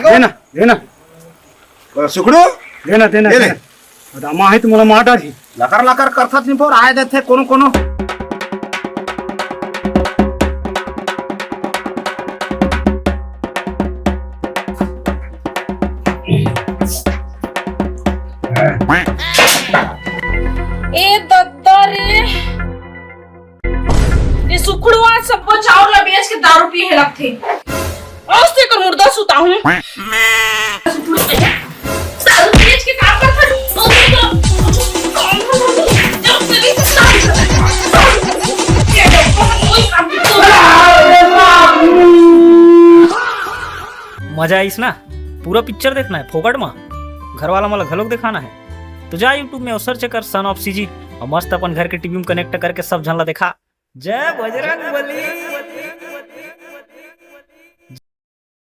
देना देना सुखडू देना देना दे रे. आता माहित मला माटाची लकार लकार करतात नि पोर आय देते कोनो कोनो ए दद्दा रे ये सुखड़वा सबको चावल बेच के दारू पी है लगथे आज से कर मुर्दा सुता हूं दारू बेच के काम करता मजा आईस ना पूरा पिक्चर देखना है फोकट में घर वाला मला घलोक दिखाना है तो जा यूट्यूब में सर्च कर सन ऑफ सीजी और मस्त अपन घर के टीवी में कनेक्ट करके सब झनला देखा जय बजरंग बली।